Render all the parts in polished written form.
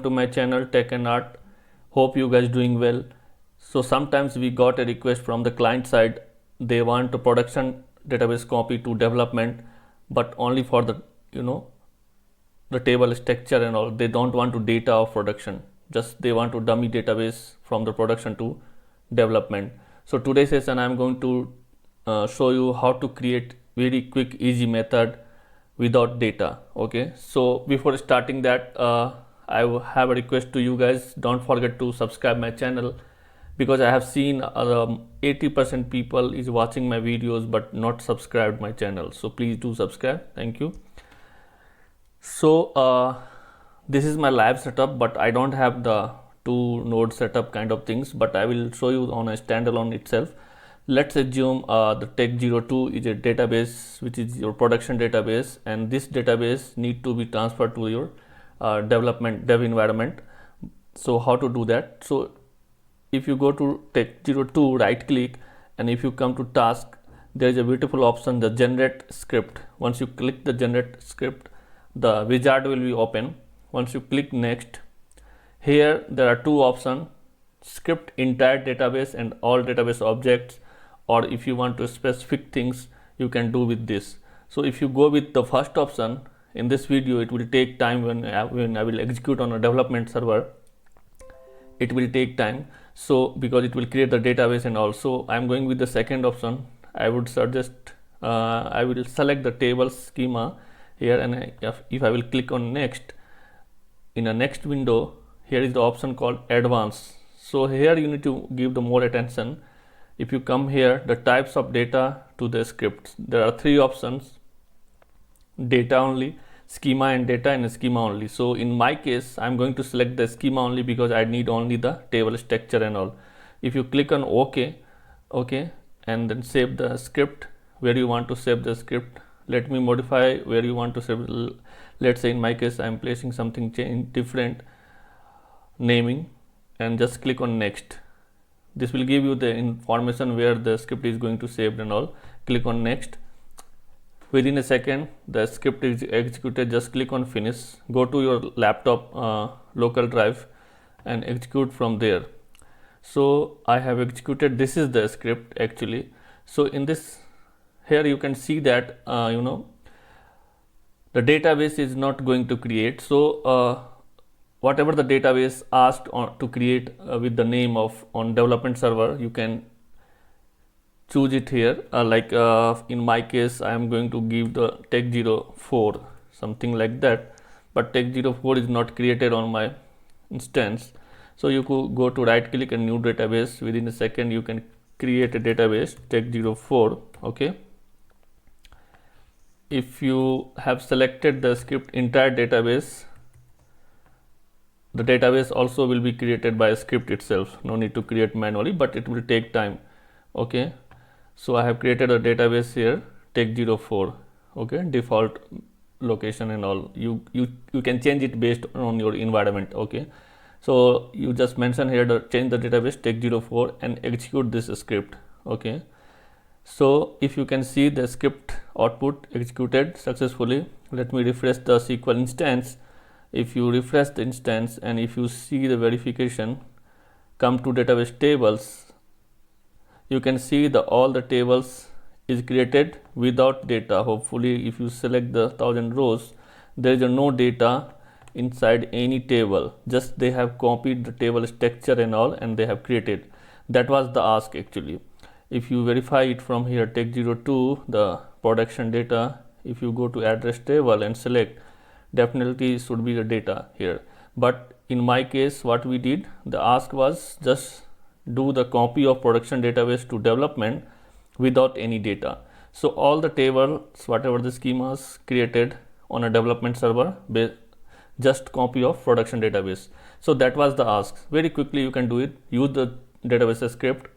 to my channel Tech and Art. Hope you guys doing well. So sometimes we got a request from the client side. They want a production database copy to development, but only for the the table structure and all. They don't want to data of production. Just they want to dummy database from the production to development. So today's session I'm going to show you how to create very quick easy method without data. Okay, so before starting that, I have a request to you guys. Don't forget to subscribe my channel, because I have seen 80% people is watching my videos but not subscribed my channel. So please do subscribe. Thank you. So this is my live setup, but I don't have the two node setup kind of things, but I will show you on a standalone itself. Let's assume the Tech02 is a database which is your production database, and this database need to be transferred to your dev environment. So how to do that? So if you go to Tech02, right click, and if you come to task, there is a beautiful option, the generate script. Once you click the generate script, the wizard will be open. Once you click next, here there are two options: script entire database and all database objects, or if you want to specific things, you can do with this. So if you go with the first option, in this video it will take time. When I will execute on a development server, it will take time, so because it will create the database. And also I'm going with the second option. I would suggest I will select the table schema here, and if I will click on next, in a next window, here is the option called advanced. So here you need to give the more attention. If you come here, the types of data to the scripts, there are three options: data only, schema and data, and schema only. So in my case, I'm going to select the schema only because I need only the table structure and all. If you click on OK, and then save the script where you want to save the script. Let me modify where you want to save. Let's say in my case, I'm placing something different naming, and just click on next. This will give you the information where the script is going to save and all. Click on next. Within a second, the script is executed. Just click on finish. Go to your laptop local drive and execute from there. So I have executed. This is the script actually. So in this, here you can see that the database is not going to create. So whatever the database asked to create with the name of on development server, you can choose it here. In my case, I am going to give the Tech04, something like that, but Tech04 is not created on my instance. So you could go to right click and new database. Within a second you can create a database Tech04. Okay, if you have selected the script entire database, the database also will be created by a script itself. No need to create manually, but it will take time. Okay, so I have created a database here, Tech04. Okay, default location and all. You can change it based on your environment. Okay, so you just mention here to change the database Tech04 and execute this script. Okay, so if you can see the script output executed successfully. Let me refresh the SQL instance. If you refresh the instance and if you see the verification, come to database tables, you can see all the tables is created without data. Hopefully if you select the 1000 rows, there is no data inside any table. Just they have copied the table structure and all, and they have created. That was the ask actually. If you verify it from here, Tech02, the production data, if you go to address table and select, definitely should be the data here. But in my case, what we did, the ask was just do the copy of production database to development without any data. So all the tables, whatever the schemas created on a development server, just copy of production database. So that was the ask. Very quickly you can do it. Use the database script.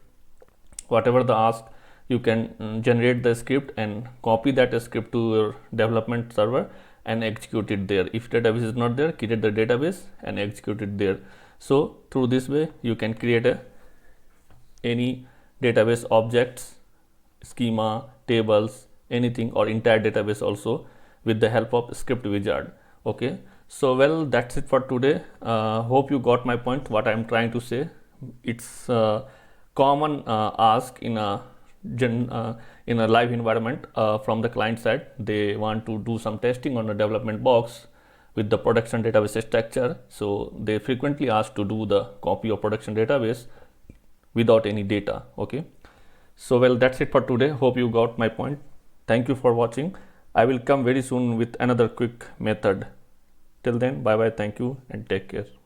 Whatever the ask, you can generate the script and copy that script to your development server and execute it there. If database is not there, create the database and execute it there. So through this way you can create any database objects, schema, tables, anything, or entire database also with the help of script wizard. Okay, So well, that's it for today. Hope you got my point, what I'm trying to say. It's common ask in a live environment from the client side. They want to do some testing on a development box with the production database structure. So they frequently ask to do the copy of production database without any data. Okay. So well, that's it for today. Hope you got my point. Thank you for watching. I will come very soon with another quick method. Till then, bye bye, thank you, and take care.